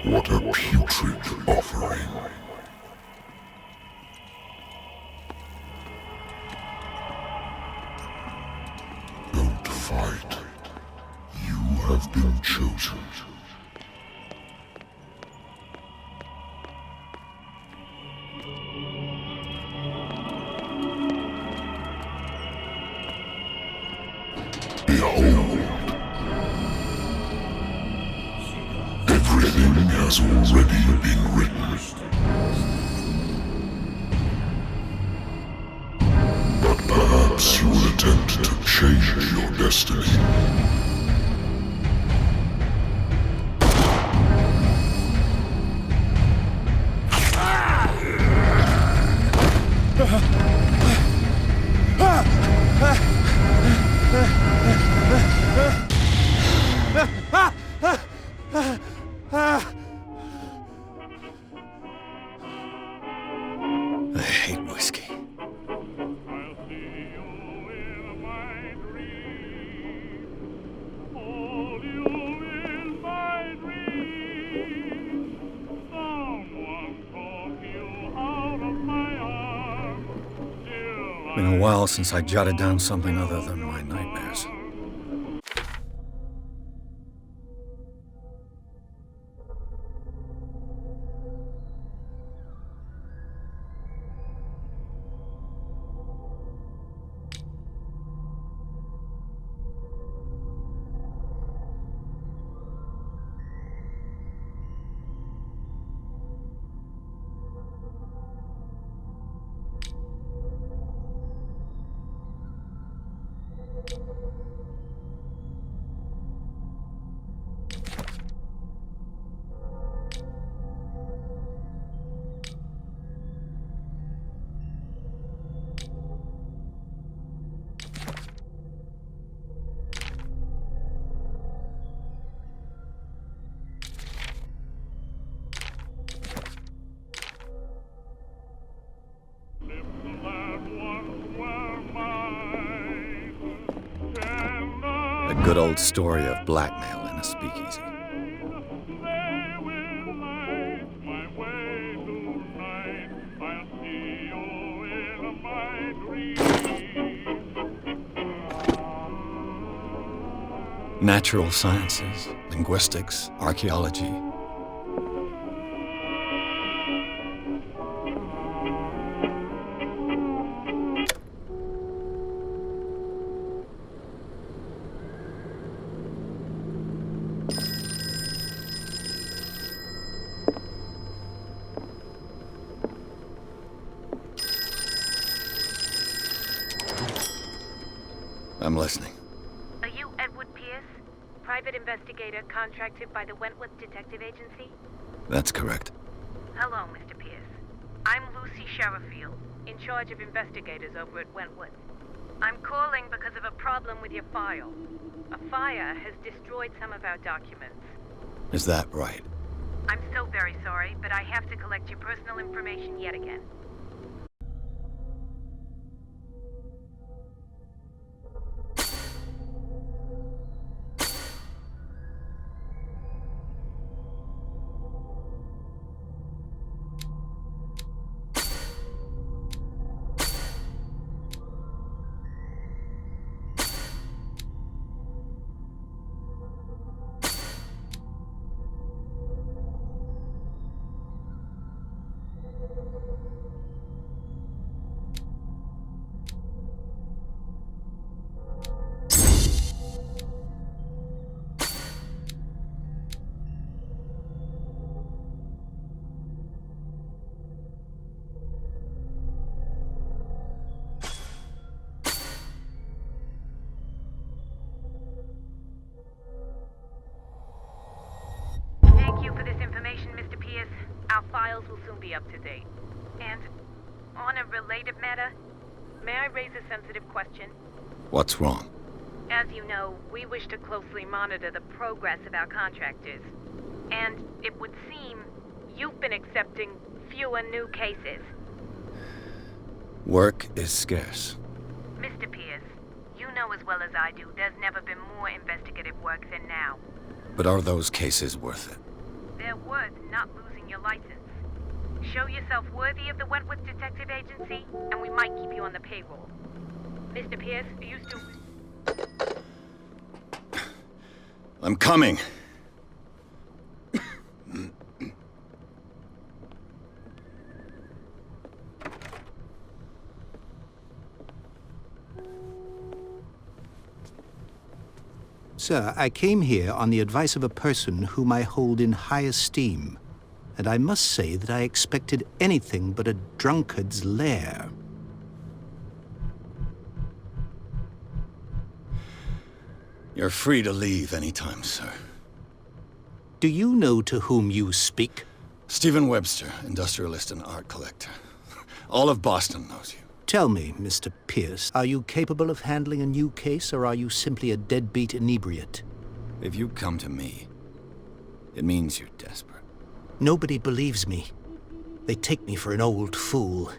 What a putrid offering. Don't fight. You have been chosen. Behold. Everything has already been written. But perhaps you will attempt to change your destiny. I hate whiskey. Been a while since I jotted down something other than my nightmares. A good old story of blackmail in a speakeasy. Natural sciences, linguistics, archaeology. I'm listening. Are you Edward Pierce, private investigator contracted by the Wentworth Detective Agency? That's correct. Hello, Mr. Pierce. I'm Lucy Sherifield, in charge of investigators over at Wentworth. I'm calling because of a problem with your file. A fire has destroyed some of our documents. Is that right? I'm so very sorry, but I have to collect your personal information yet again. Thank you for this information, Mr. Pierce. Our files will soon be up to date. And on a related matter, may I raise a sensitive question? What's wrong? As you know, we wish to closely monitor the progress of our contractors. And it would seem you've been accepting fewer new cases. Work is scarce. Mr. Pierce, you know as well as I do, there's never been more investigative work than now. But are those cases worth it? They're worth Show yourself worthy of the Wentworth Detective Agency, and we might keep you on the payroll. Mr. Pierce, are you still... I'm coming. Sir, I came here on the advice of a person whom I hold in high esteem, and I must say that I expected anything but a drunkard's lair. You're free to leave anytime, sir. Do you know to whom you speak? Stephen Webster, industrialist and art collector. All of Boston knows you. Tell me, Mr. Pierce, are you capable of handling a new case, or are you simply a deadbeat inebriate? If you come to me, it means you're desperate. Nobody believes me. They take me for an old fool.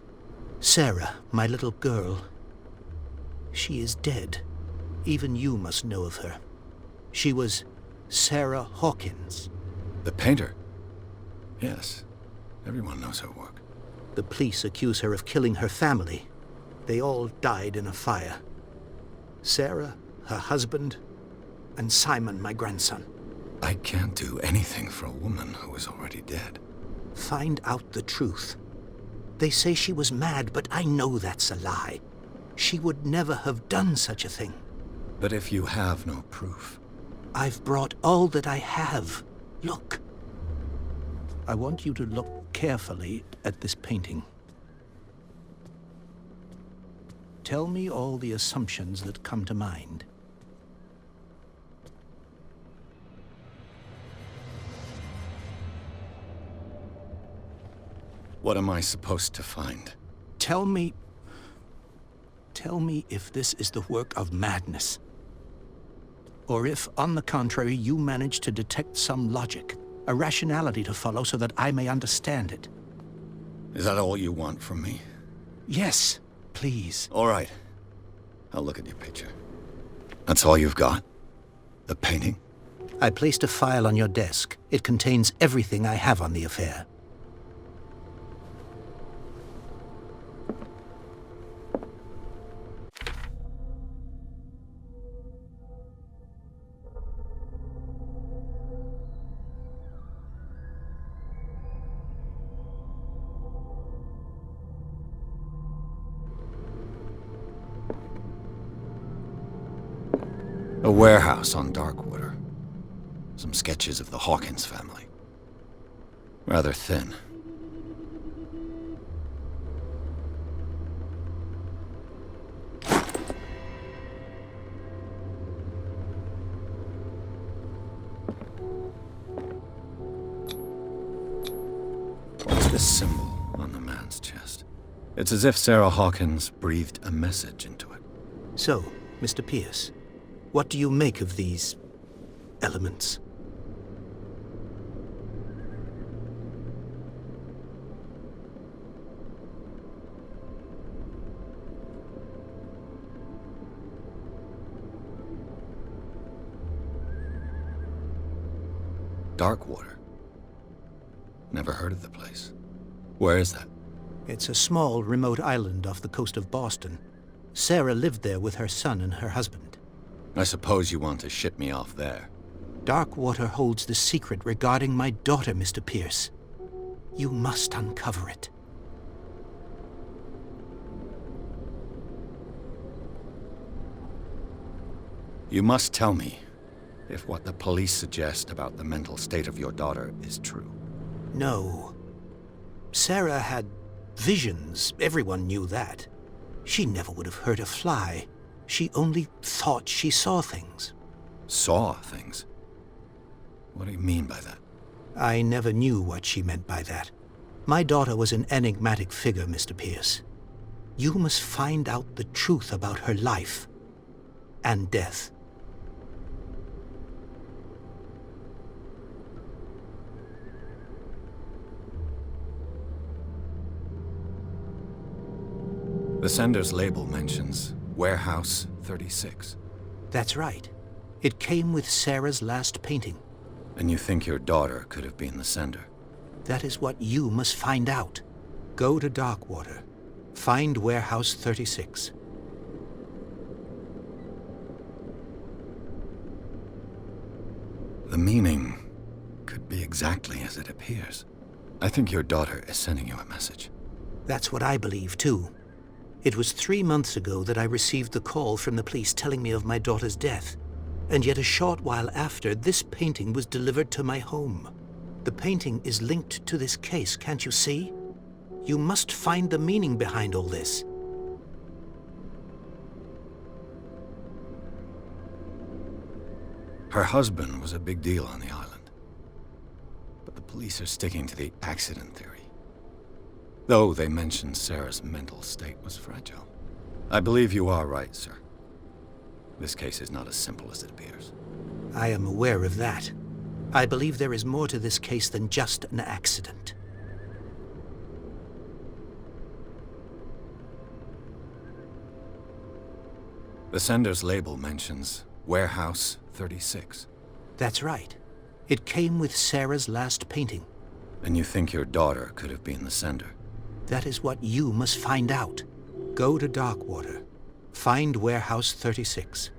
Sarah, my little girl, she is dead. Even you must know of her. She was Sarah Hawkins. The painter? Yes. Everyone knows her work. The police accuse her of killing her family. They all died in a fire. Sarah, her husband, and Simon, my grandson. I can't do anything for a woman who is already dead. Find out the truth. They say she was mad, but I know that's a lie. She would never have done such a thing. But if you have no proof... I've brought all that I have. Look. I want you to look carefully at this painting. Tell me all the assumptions that come to mind. What am I supposed to find? Tell me if this is the work of madness. Or if, on the contrary, you manage to detect some logic, a rationality to follow so that I may understand it. Is that all you want from me? Yes, please. All right. I'll look at your picture. That's all you've got? The painting? I placed a file on your desk. It contains everything I have on the affair. A warehouse on Darkwater. Some sketches of the Hawkins family. Rather thin. What's this symbol on the man's chest? It's as if Sarah Hawkins breathed a message into it. So, Mr. Pierce, what do you make of these elements? Darkwater. Never heard of the place. Where is that? It's a small, remote island off the coast of Boston. Sarah lived there with her son and her husband. I suppose you want to ship me off there. Darkwater holds the secret regarding my daughter, Mr. Pierce. You must uncover it. You must tell me if what the police suggest about the mental state of your daughter is true. No. Sarah had visions. Everyone knew that. She never would have hurt a fly. She only thought she saw things. Saw things? What do you mean by that? I never knew what she meant by that. My daughter was an enigmatic figure, Mr. Pierce. You must find out the truth about her life and death. The sender's label mentions Warehouse 36. That's right. It came with Sarah's last painting. And you think your daughter could have been the sender? That is what you must find out. Go to Darkwater. Find Warehouse 36. The meaning could be exactly as it appears. I think your daughter is sending you a message. That's what I believe, too. It was 3 months ago that I received the call from the police telling me of my daughter's death. And yet a short while after, this painting was delivered to my home. The painting is linked to this case, can't you see? You must find the meaning behind all this. Her husband was a big deal on the island. But the police are sticking to the accident theory. Though they mentioned Sarah's mental state was fragile. I believe you are right, sir. This case is not as simple as it appears. I am aware of that. I believe there is more to this case than just an accident. The sender's label mentions Warehouse 36. That's right. It came with Sarah's last painting. And you think your daughter could have been the sender? That is what you must find out. Go to Darkwater. Find Warehouse 36.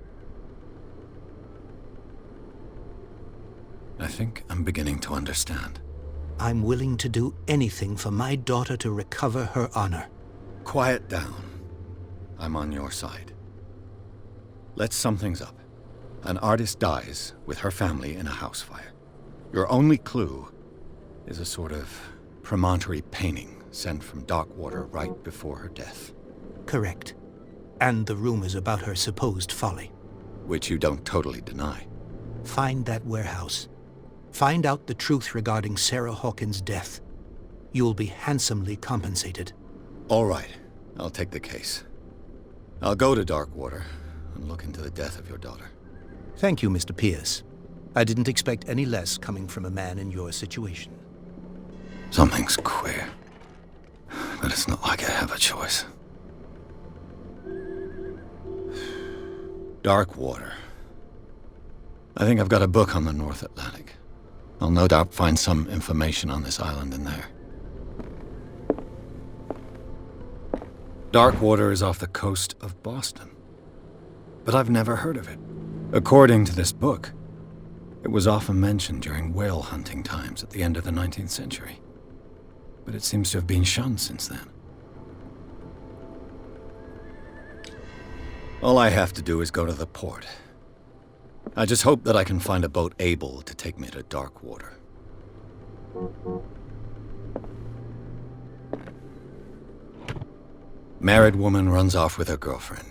I think I'm beginning to understand. I'm willing to do anything for my daughter to recover her honor. Quiet down. I'm on your side. Let's sum things up. An artist dies with her family in a house fire. Your only clue is a sort of promontory painting sent from Darkwater right before her death. Correct. And the rumors about her supposed folly. Which you don't totally deny. Find that warehouse. Find out the truth regarding Sarah Hawkins' death. You'll be handsomely compensated. All right. I'll take the case. I'll go to Darkwater and look into the death of your daughter. Thank you, Mr. Pierce. I didn't expect any less coming from a man in your situation. Something's queer. But it's not like I have a choice. Darkwater. I think I've got a book on the North Atlantic. I'll no doubt find some information on this island in there. Darkwater is off the coast of Boston. But I've never heard of it. According to this book, it was often mentioned during whale hunting times at the end of the 19th century. But it seems to have been shunned since then. All I have to do is go to the port. I just hope that I can find a boat able to take me to Darkwater. Married woman runs off with her girlfriend.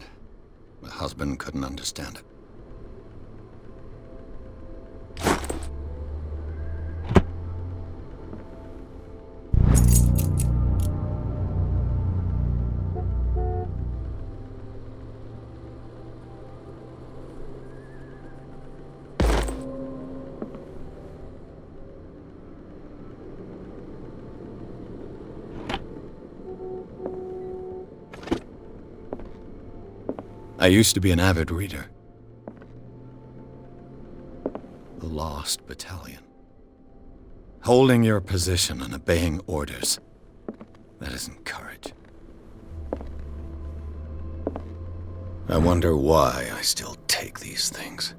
The husband couldn't understand it. I used to be an avid reader. The Lost Battalion. Holding your position and obeying orders. That isn't courage. I wonder why I still take these things.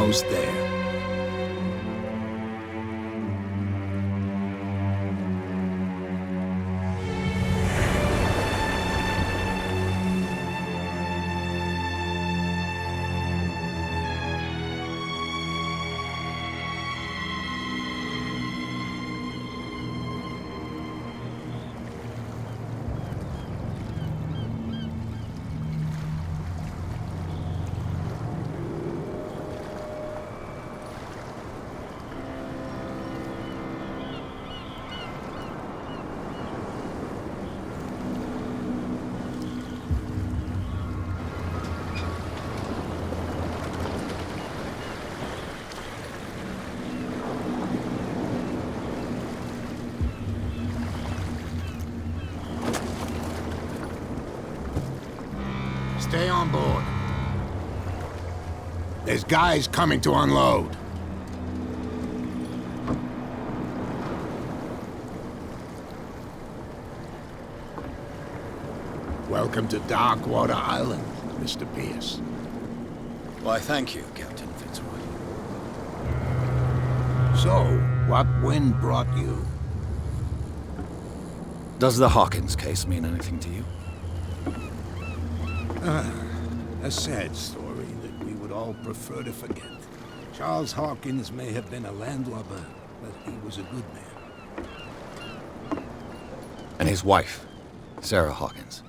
almost there. Stay on board. There's guys coming to unload. Welcome to Darkwater Island, Mr. Pierce. Why, thank you, Captain Fitzroy. So, what wind brought you? Does the Hawkins case mean anything to you? A sad story that we would all prefer to forget. Charles Hawkins may have been a landlubber, but he was a good man. And his wife, Sarah Hawkins.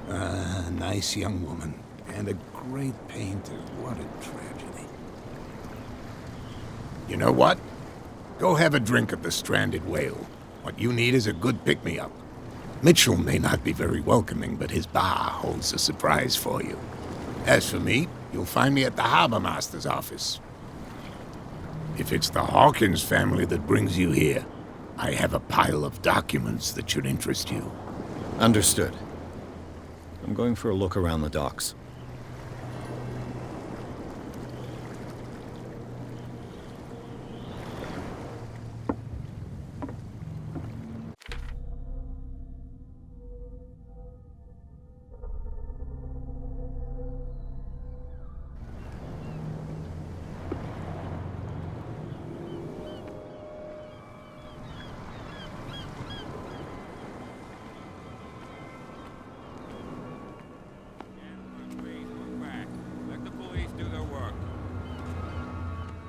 A nice young woman, and a great painter. What a tragedy. You know what? Go have a drink at the Stranded Whale. What you need is a good pick-me-up. Mitchell may not be very welcoming, but his bar holds a surprise for you. As for me, you'll find me at the Harbor Master's office. If it's the Hawkins family that brings you here, I have a pile of documents that should interest you. Understood. I'm going for a look around the docks.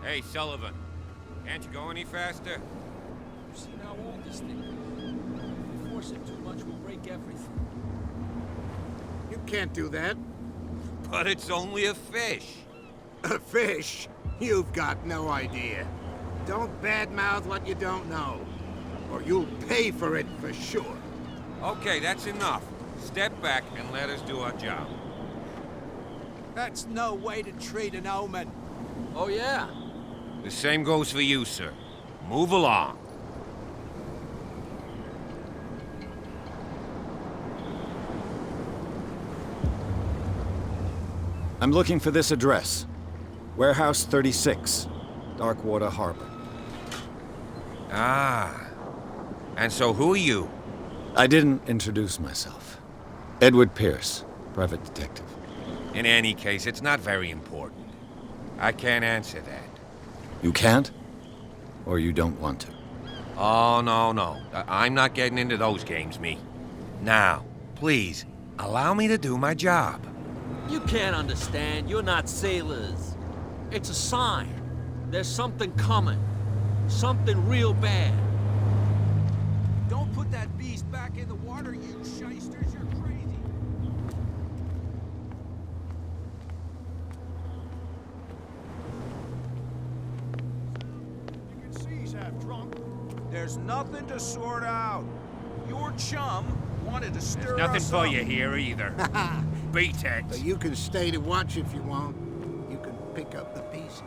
Hey, Sullivan. Can't you go any faster? You see how old this thing is? If we force it too much, we'll break everything. You can't do that. But it's only a fish. A fish? You've got no idea. Don't badmouth what you don't know, or you'll pay for it for sure. Okay, that's enough. Step back and let us do our job. That's no way to treat an omen. Oh, yeah? The same goes for you, sir. Move along. I'm looking for this address. Warehouse 36, Darkwater Harbor. Ah. And so who are you? I didn't introduce myself. Edward Pierce, private detective. In any case, it's not very important. I can't answer that. You can't? Or you don't want to? Oh, no. I'm not getting into those games, me. Now, please, allow me to do my job. You can't understand. You're not sailors. It's a sign. There's something coming. Something real bad. Don't put that beast back in the water, you shysters. You're crazy. You can see he's half drunk. There's nothing to sort out. Your chum wanted to stir Nothing us for up. you here either. Beat it. But you can stay to watch if you want. You can pick up the pieces.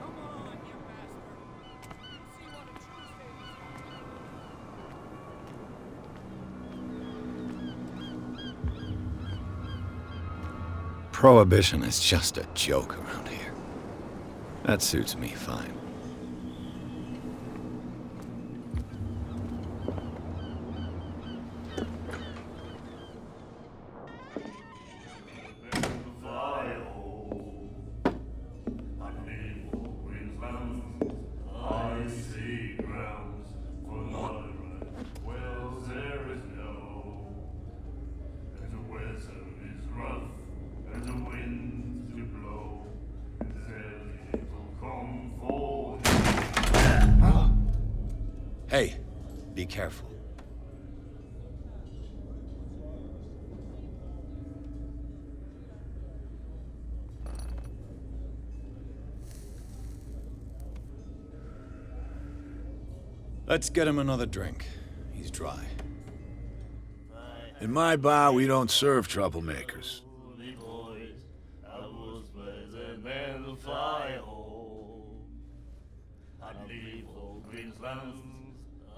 Come on, you bastard. See what a true sailor's Prohibition is just a joke around here. That suits me fine. Hey, be careful. Let's get him another drink. He's dry. In my bar, we don't serve troublemakers.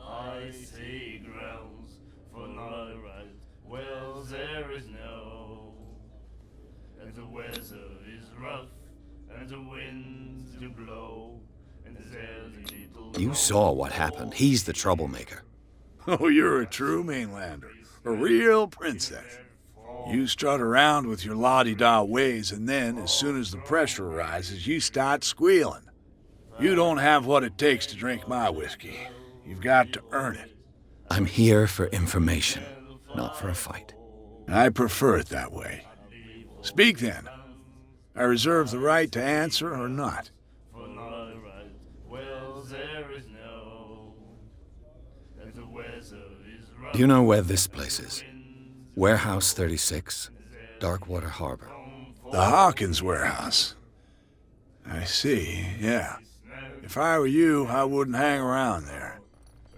I say grounds for not right. Well, there is no. And the weather is rough, and the winds do blow, and there's a little. You saw what happened. He's the troublemaker. Oh, you're a true mainlander. A real princess. You strut around with your la-di-da ways, and then, as soon as the pressure arises, you start squealing. You don't have what it takes to drink my whiskey. You've got to earn it. I'm here for information, not for a fight. I prefer it that way. Speak then. I reserve the right to answer or not. Well, there is no. And the weather is rough. Do you know where this place is? Warehouse 36, Darkwater Harbor. The Hawkins warehouse. I see, yeah. If I were you, I wouldn't hang around there.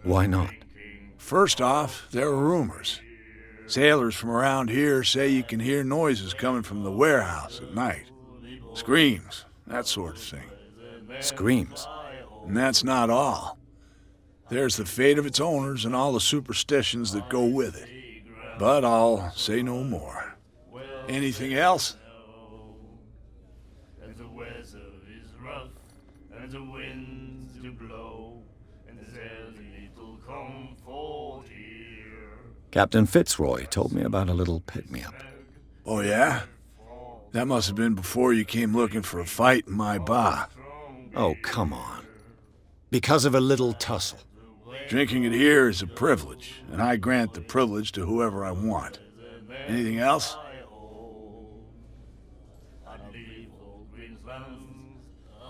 Why not? First off, there are rumors. Sailors from around here say you can hear noises coming from the warehouse at night. Screams, that sort of thing. Screams? And that's not all. There's the fate of its owners and all the superstitions that go with it. But I'll say no more. Anything else? And the weather is rough, and the winds do blow, and there's a little comfort here. Captain Fitzroy told me about a little pick-me-up. Oh, yeah? That must have been before you came looking for a fight in my bar. Oh, come on. Because of a little tussle. Drinking it here is a privilege, and I grant the privilege to whoever I want. Anything else?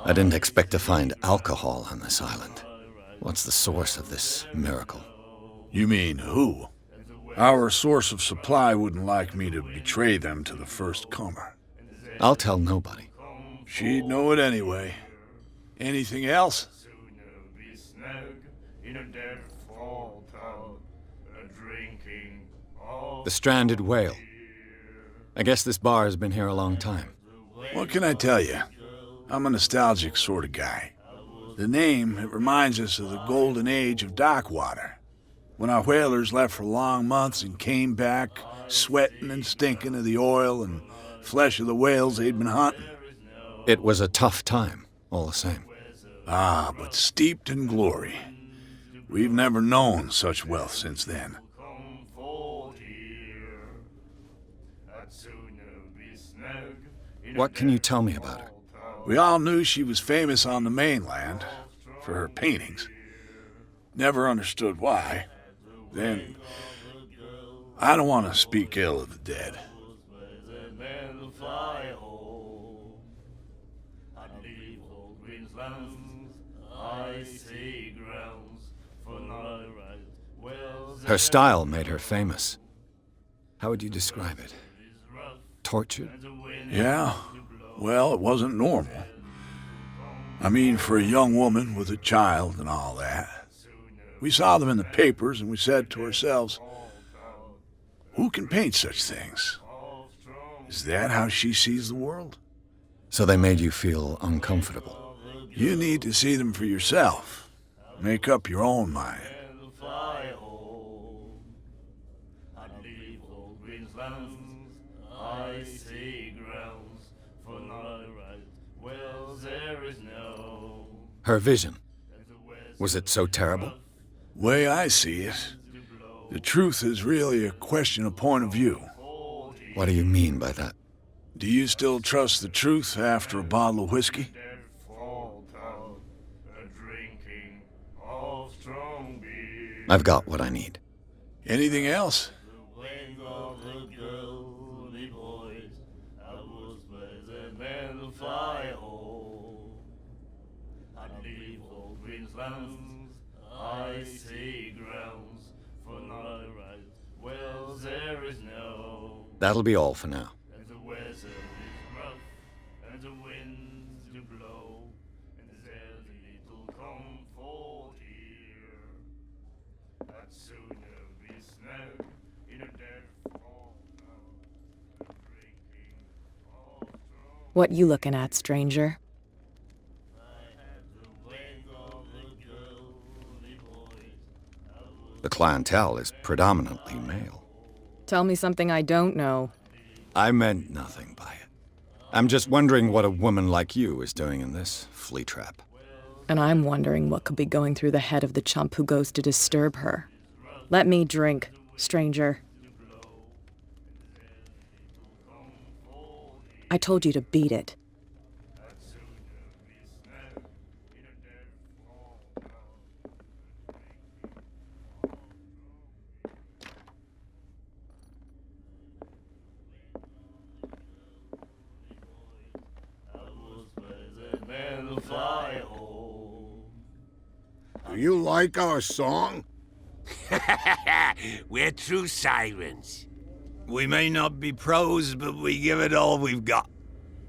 I didn't expect to find alcohol on this island. What's the source of this miracle? You mean who? Our source of supply wouldn't like me to betray them to the first comer. I'll tell nobody. She'd know it anyway. Anything else? The stranded whale. I guess this bar has been here a long time. What can I tell you? I'm a nostalgic sort of guy. The name, it reminds us of the golden age of dockwater. When our whalers left for long months and came back, sweating and stinking of the oil and flesh of the whales they'd been hunting. It was a tough time, all the same. Ah, but steeped in glory. We've never known such wealth since then. What can you tell me about her? We all knew she was famous on the mainland for her paintings. Never understood why. Then, I don't want to speak ill of the dead. Her style made her famous. How would you describe it? Tortured? Yeah? Well, it wasn't normal. I mean, for a young woman with a child and all that. We saw them in the papers and we said to ourselves, who can paint such things? Is that how she sees the world? So they made you feel uncomfortable. You need to see them for yourself. Make up your own mind. Her vision. Was it so terrible? Way I see it, the truth is really a question of point of view. What do you mean by that? Do you still trust the truth after a bottle of whiskey? I've got what I need. Anything else? I see grounds for no rise. Well, there is no. That'll be all for now. And the weather is rough, and the winds do blow, and there's little comfort here. I'd sooner be snug in a dead fall now, drinking all strong. What you looking at, stranger? The clientele is predominantly male. Tell me something I don't know. I meant nothing by it. I'm just wondering what a woman like you is doing in this flea trap. And I'm wondering what could be going through the head of the chump who goes to disturb her. Let me drink, stranger. I told you to beat it. Do you like our song? We're true sirens. We may not be pros, but we give it all we've got.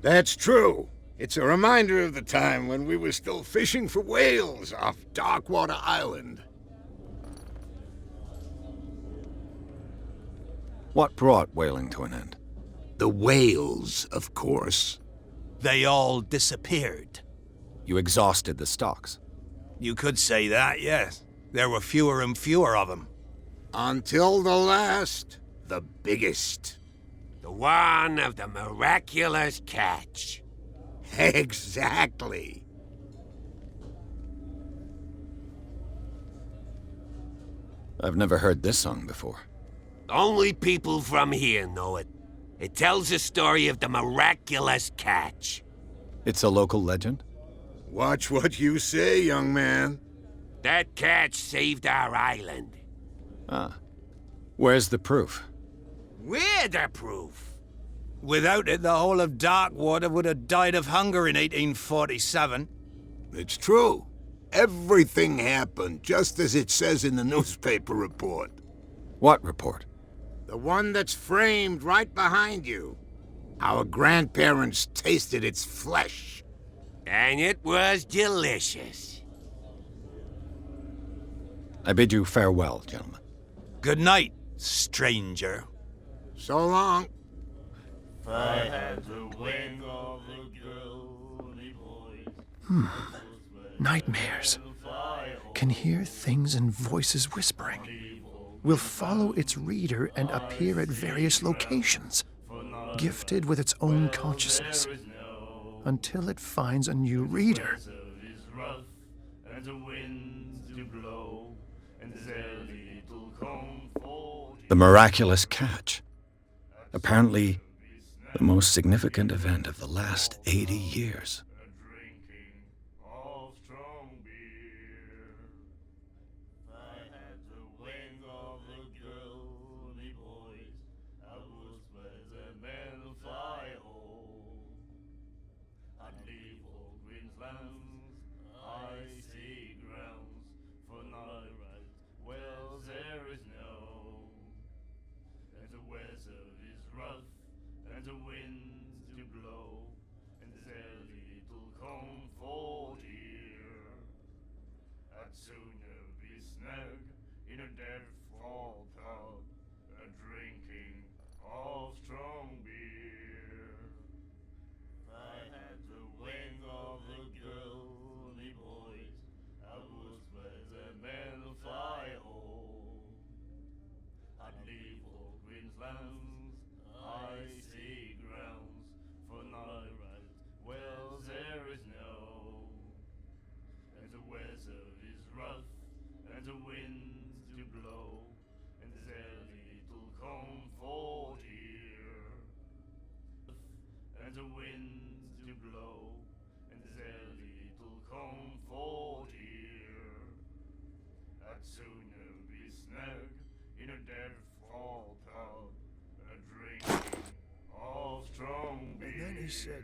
That's true. It's a reminder of the time when we were still fishing for whales off Darkwater Island. What brought whaling to an end? The whales, of course. They all disappeared. You exhausted the stocks. You could say that, yes. There were fewer and fewer of them. Until the last, the biggest. The one of the miraculous catch. Exactly. I've never heard this song before. Only people from here know it. It tells the story of the miraculous catch. It's a local legend? Watch what you say, young man. That catch saved our island. Ah. Where's the proof? We're the proof. Without it, the whole of Darkwater would have died of hunger in 1847. It's true. Everything happened just as it says in the newspaper report. What report? The one that's framed right behind you. Our grandparents tasted its flesh. And it was delicious. I bid you farewell, gentlemen. Good night, stranger. So long. If I had the wing of the girly boys. Nightmares. Can hear things and voices whispering. Will follow its reader and appear at various locations, gifted with its own consciousness, until it finds a new reader. The miraculous catch. Apparently, the most significant event of the last 80 years. He said,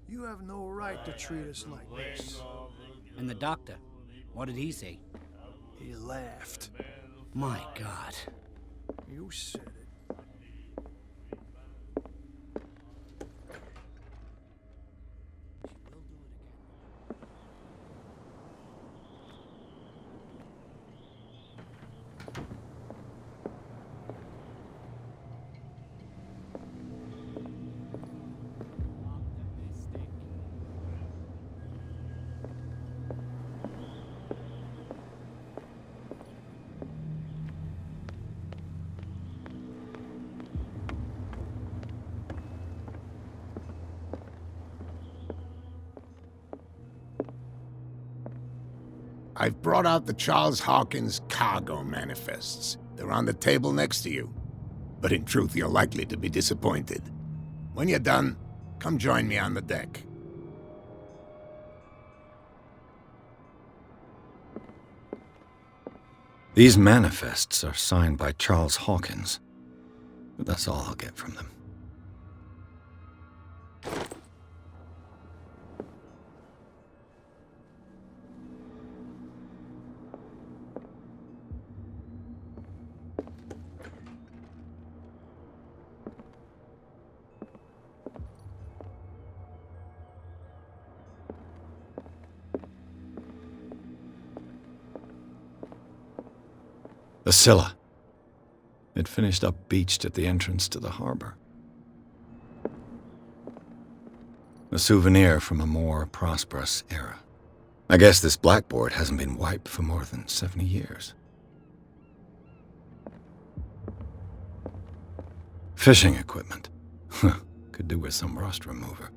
"You have no right to treat us like this." And the doctor, what did he say? He laughed. My God. You said it. I've brought out the Charles Hawkins cargo manifests. They're on the table next to you. But in truth, you're likely to be disappointed. When you're done, come join me on the deck. These manifests are signed by Charles Hawkins. But that's all I'll get from them. The Scylla. It finished up beached at the entrance to the harbor. A souvenir from a more prosperous era. I guess this blackboard hasn't been wiped for more than 70 years. Fishing equipment. Could do with some rust remover.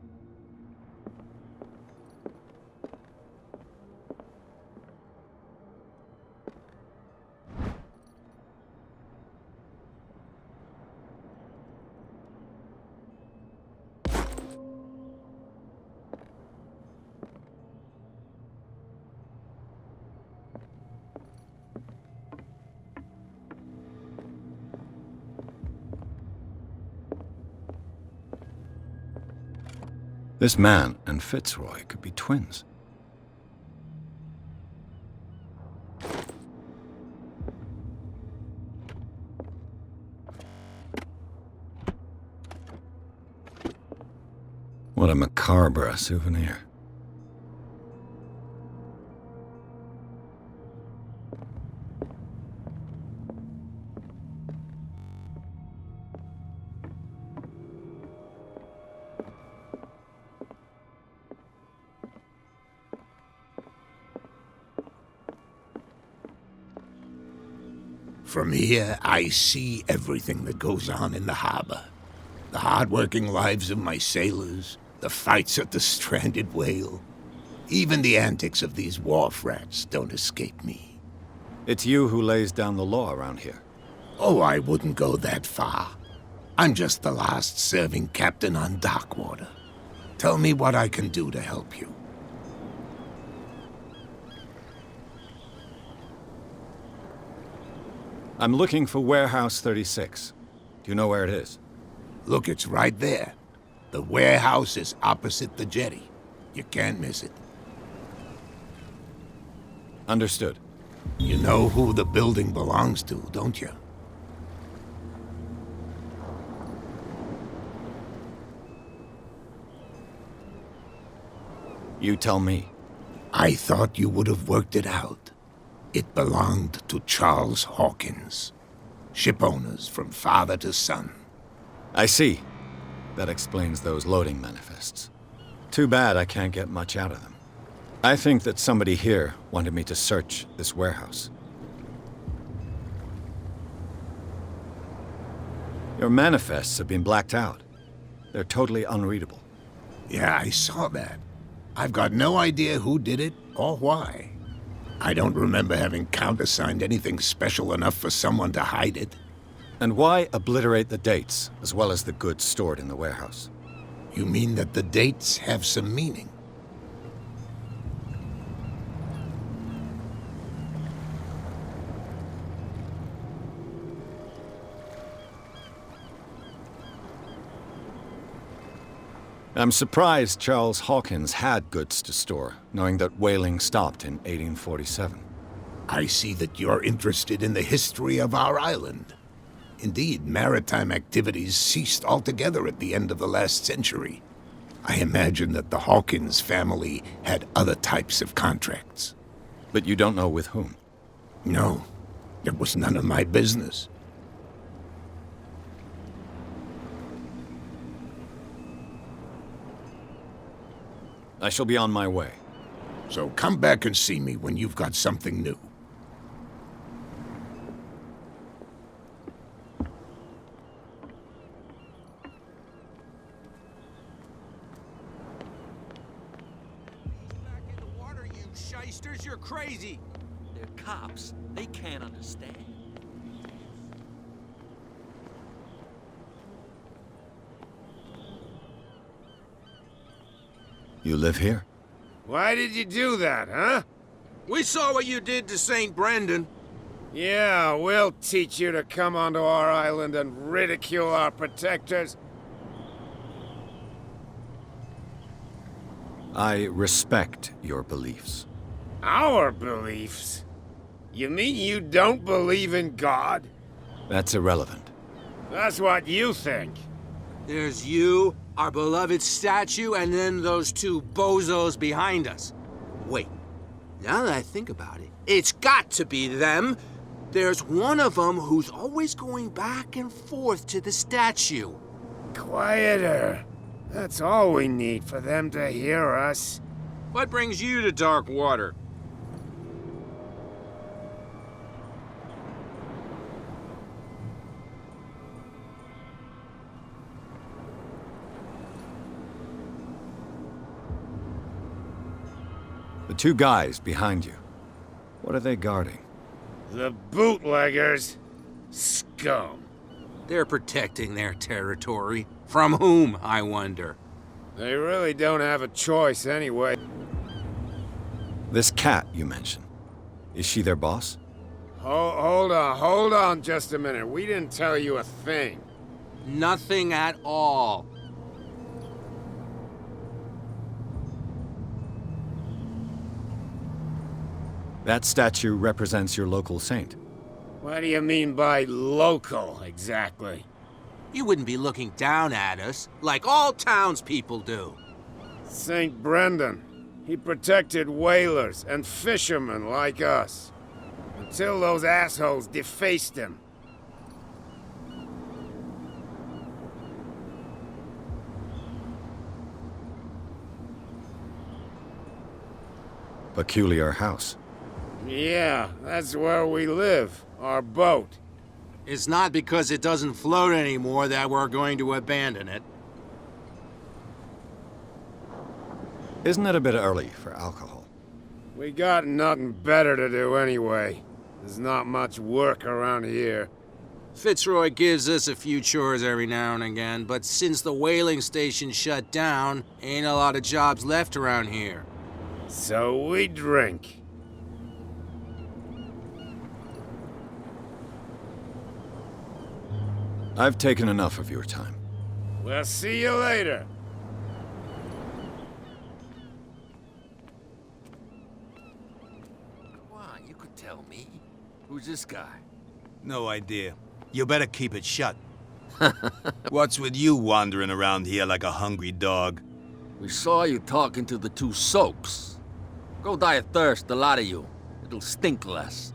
This man and Fitzroy could be twins. What a macabre souvenir. From here, I see everything that goes on in the harbor. The hard-working lives of my sailors, the fights at the stranded whale. Even the antics of these wharf rats don't escape me. It's you who lays down the law around here. Oh, I wouldn't go that far. I'm just the last serving captain on Darkwater. Tell me what I can do to help you. I'm looking for Warehouse 36. Do you know where it is? Look, it's right there. The warehouse is opposite the jetty. You can't miss it. Understood. You know who the building belongs to, don't you? You tell me. I thought you would have worked it out. It belonged to Charles Hawkins. Ship owners from father to son. I see. That explains those loading manifests. Too bad I can't get much out of them. I think that somebody here wanted me to search this warehouse. Your manifests have been blacked out. They're totally unreadable. Yeah, I saw that. I've got no idea who did it or why. I don't remember having countersigned anything special enough for someone to hide it. And why obliterate the dates, as well as the goods stored in the warehouse? You mean that the dates have some meaning? I'm surprised Charles Hawkins had goods to store, knowing that whaling stopped in 1847. I see that you're interested in the history of our island. Indeed, maritime activities ceased altogether at the end of the last century. I imagine that the Hawkins family had other types of contracts. But you don't know with whom? No, it was none of my business. I shall be on my way. So come back and see me when you've got something new. Back in the water, you shysters! You're crazy! They're cops. They can't understand. You live here? Why did you do that, huh? We saw what you did to St. Brendan. Yeah, we'll teach you to come onto our island and ridicule our protectors. I respect your beliefs. Our beliefs? You mean you don't believe in God? That's irrelevant. That's what you think. There's you, our beloved statue, and then those two bozos behind us. Wait, now that I think about it, it's got to be them. There's one of them who's always going back and forth to the statue. Quieter. That's all we need for them to hear us. What brings you to dark water? The two guys behind you. What are they guarding? The bootleggers. Scum. They're protecting their territory. From whom, I wonder? They really don't have a choice anyway. This cat you mentioned. Is she their boss? Hold on just a minute. We didn't tell you a thing. Nothing at all. That statue represents your local saint. What do you mean by local, exactly? You wouldn't be looking down at us, like all townspeople do. St. Brendan. He protected whalers and fishermen like us. Until those assholes defaced him. Peculiar house. Yeah, that's where we live. Our boat. It's not because it doesn't float anymore that we're going to abandon it. Isn't it a bit early for alcohol? We got nothing better to do anyway. There's not much work around here. Fitzroy gives us a few chores every now and again, but since the whaling station shut down, ain't a lot of jobs left around here. So we drink. I've taken enough of your time. We'll see you later. Come on, you could tell me. Who's this guy? No idea. You better keep it shut. What's with you wandering around here like a hungry dog? We saw you talking to the two soaks. Go die of thirst, the lot of you. It'll stink less.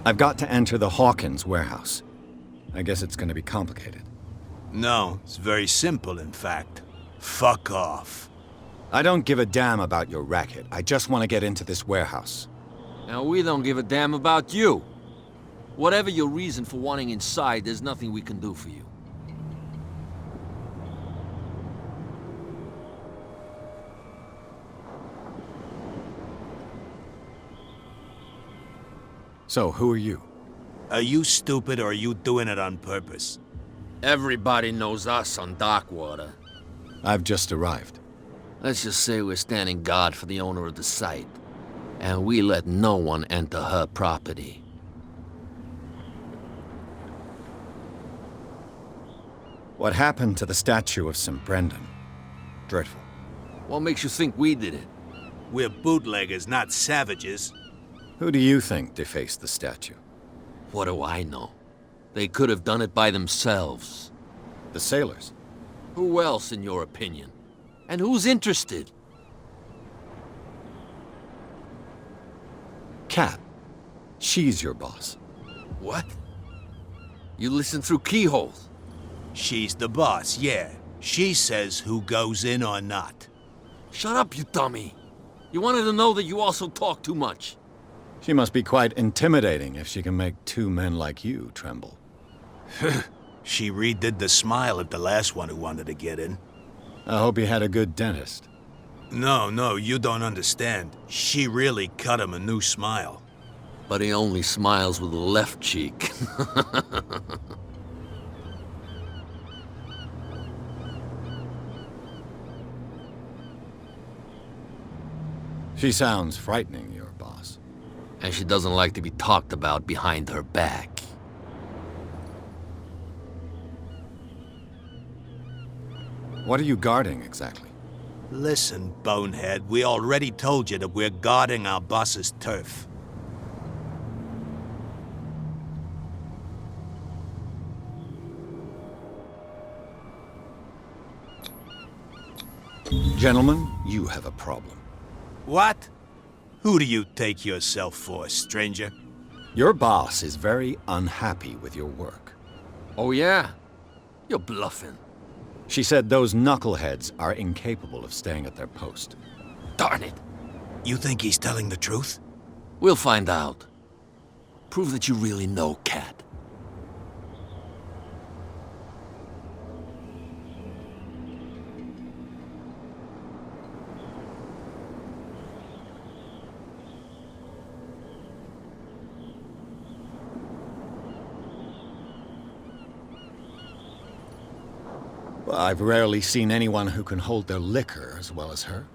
I've got to enter the Hawkins warehouse. I guess it's going to be complicated. No, it's very simple, in fact. Fuck off. I don't give a damn about your racket. I just want to get into this warehouse. Now, we don't give a damn about you. Whatever your reason for wanting inside, there's nothing we can do for you. So, who are you? Are you stupid or are you doing it on purpose? Everybody knows us on Darkwater. I've just arrived. Let's just say we're standing guard for the owner of the site. And we let no one enter her property. What happened to the statue of St. Brendan? Dreadful. What makes you think we did it? We're bootleggers, not savages. Who do you think defaced the statue? What do I know? They could have done it by themselves. The sailors? Who else, in your opinion? And who's interested? Kat. She's your boss. What? You listen through keyholes? She's the boss, yeah. She says who goes in or not. Shut up, you dummy. You wanted to know that you also talk too much. She must be quite intimidating if she can make two men like you tremble. She redid the smile at the last one who wanted to get in. I hope he had a good dentist. No, you don't understand. She really cut him a new smile. But he only smiles with the left cheek. She sounds frightening, your boss. And she doesn't like to be talked about behind her back. What are you guarding, exactly? Listen, bonehead, we already told you that we're guarding our boss's turf. Gentlemen, you have a problem. What? Who do you take yourself for, stranger? Your boss is very unhappy with your work. Oh yeah? You're bluffing. She said those knuckleheads are incapable of staying at their post. Darn it! You think he's telling the truth? We'll find out. Prove that you really know Kat. Well, I've rarely seen anyone who can hold their liquor as well as her.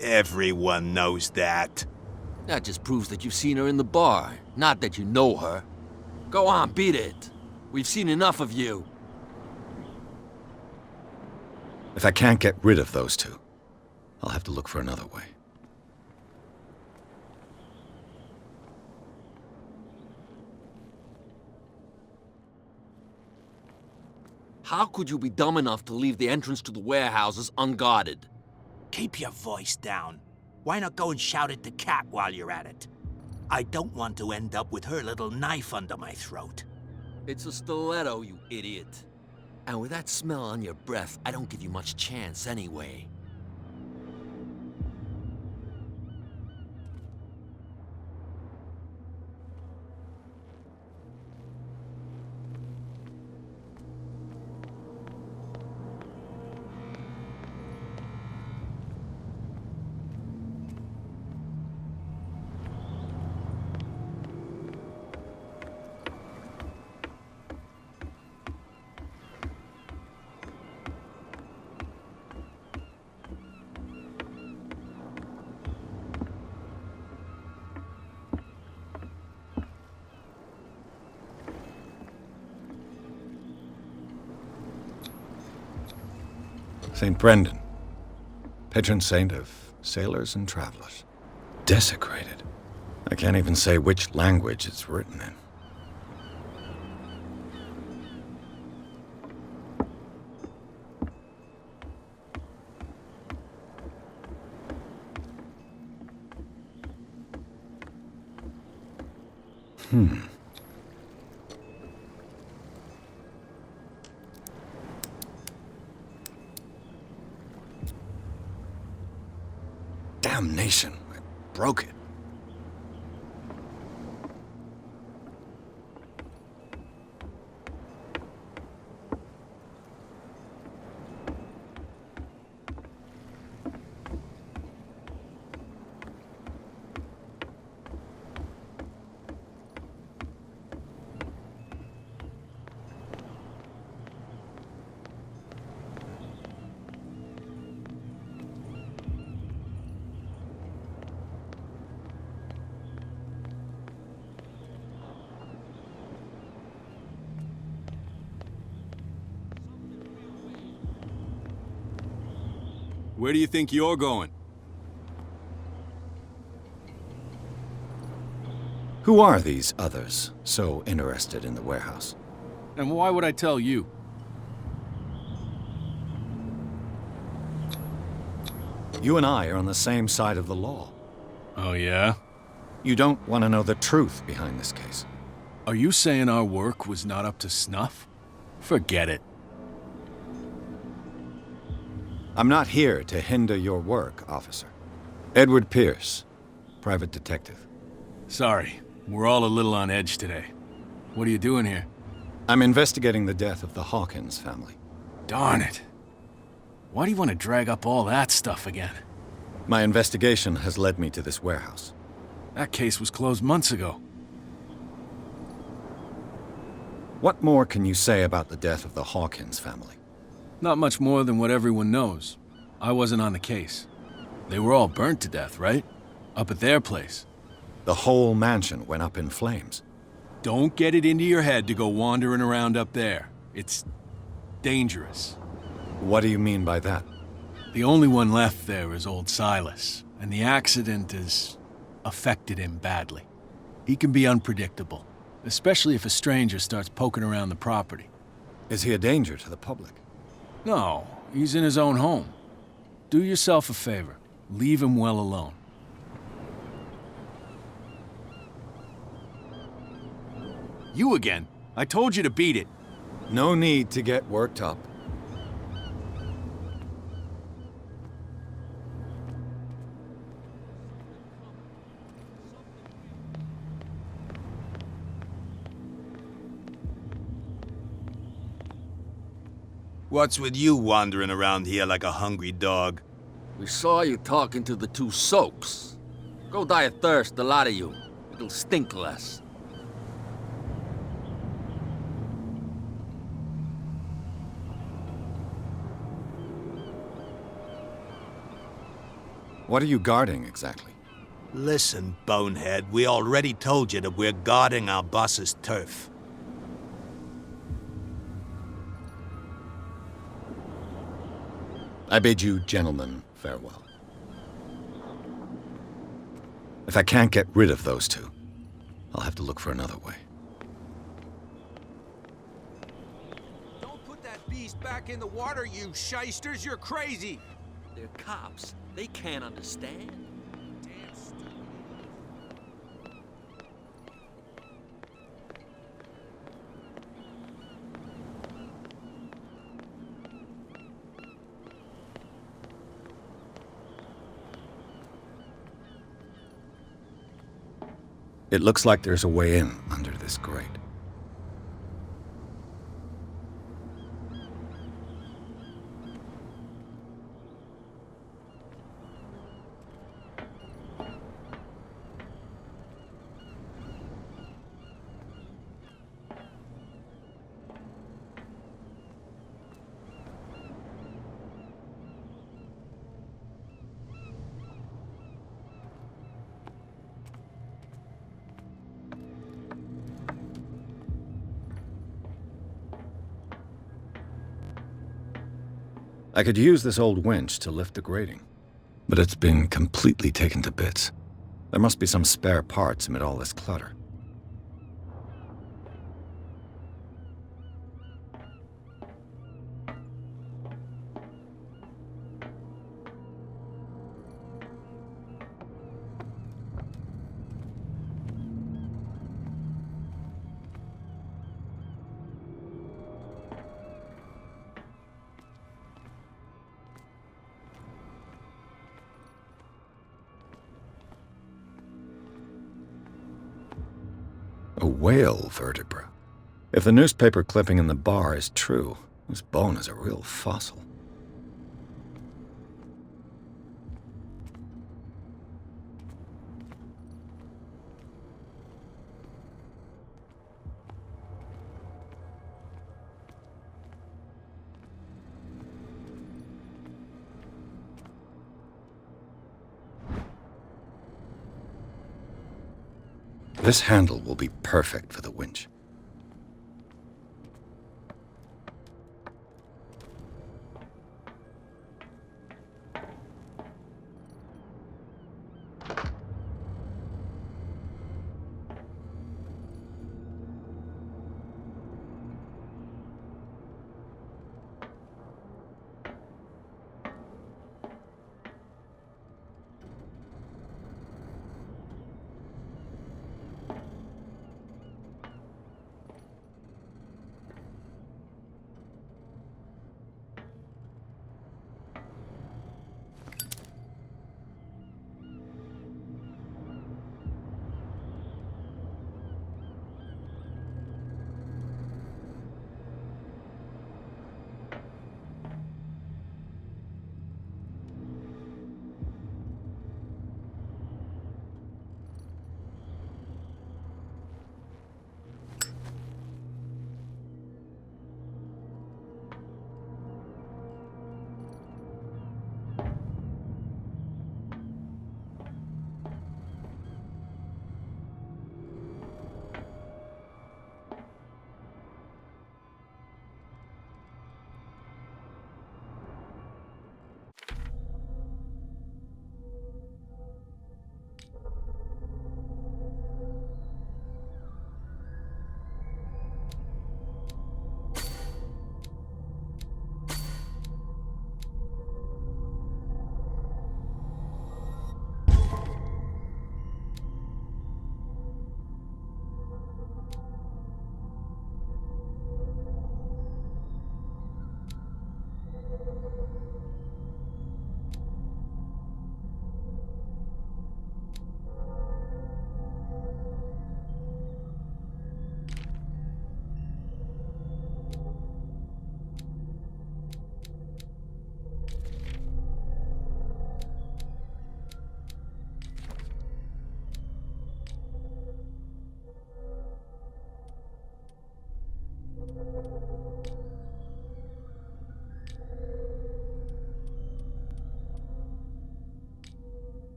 Everyone knows that. That just proves that you've seen her in the bar, not that you know her. Go on, beat it. We've seen enough of you. If I can't get rid of those two, I'll have to look for another way. How could you be dumb enough to leave the entrance to the warehouses unguarded? Keep your voice down. Why not go and shout it to Kat while you're at it? I don't want to end up with her little knife under my throat. It's a stiletto, you idiot. And with that smell on your breath, I don't give you much chance anyway. St. Brendan, patron saint of sailors and travelers. Desecrated. I can't even say which language it's written in. Damnation, I broke it. Where do you think you're going? Who are these others so interested in the warehouse? And why would I tell you? You and I are on the same side of the law. Oh, yeah? You don't want to know the truth behind this case. Are you saying our work was not up to snuff? Forget it. I'm not here to hinder your work, officer. Edward Pierce, private detective. Sorry, we're all a little on edge today. What are you doing here? I'm investigating the death of the Hawkins family. Darn it. Why do you want to drag up all that stuff again? My investigation has led me to this warehouse. That case was closed months ago. What more can you say about the death of the Hawkins family? Not much more than what everyone knows. I wasn't on the case. They were all burnt to death, right? Up at their place. The whole mansion went up in flames. Don't get it into your head to go wandering around up there. It's dangerous. What do you mean by that? The only one left there is old Silas, and the accident has affected him badly. He can be unpredictable, especially if a stranger starts poking around the property. Is he a danger to the public? No, he's in his own home. Do yourself a favor. Leave him well alone. You again. I told you to beat it. No need to get worked up. What's with you wandering around here like a hungry dog? We saw you talking to the two soaks. Go die of thirst, the lot of you. It'll stink less. What are you guarding exactly? Listen, bonehead, we already told you that we're guarding our boss's turf. I bid you gentlemen farewell. If I can't get rid of those two, I'll have to look for another way. Don't put that beast back in the water, you shysters! You're crazy! They're cops. They can't understand. Damn stupid. It looks like there's a way in under this grate. I could use this old winch to lift the grating, but it's been completely taken to bits. There must be some spare parts amid all this clutter. A whale vertebra. If the newspaper clipping in the bar is true, this bone is a real fossil. This handle will be perfect for the winch.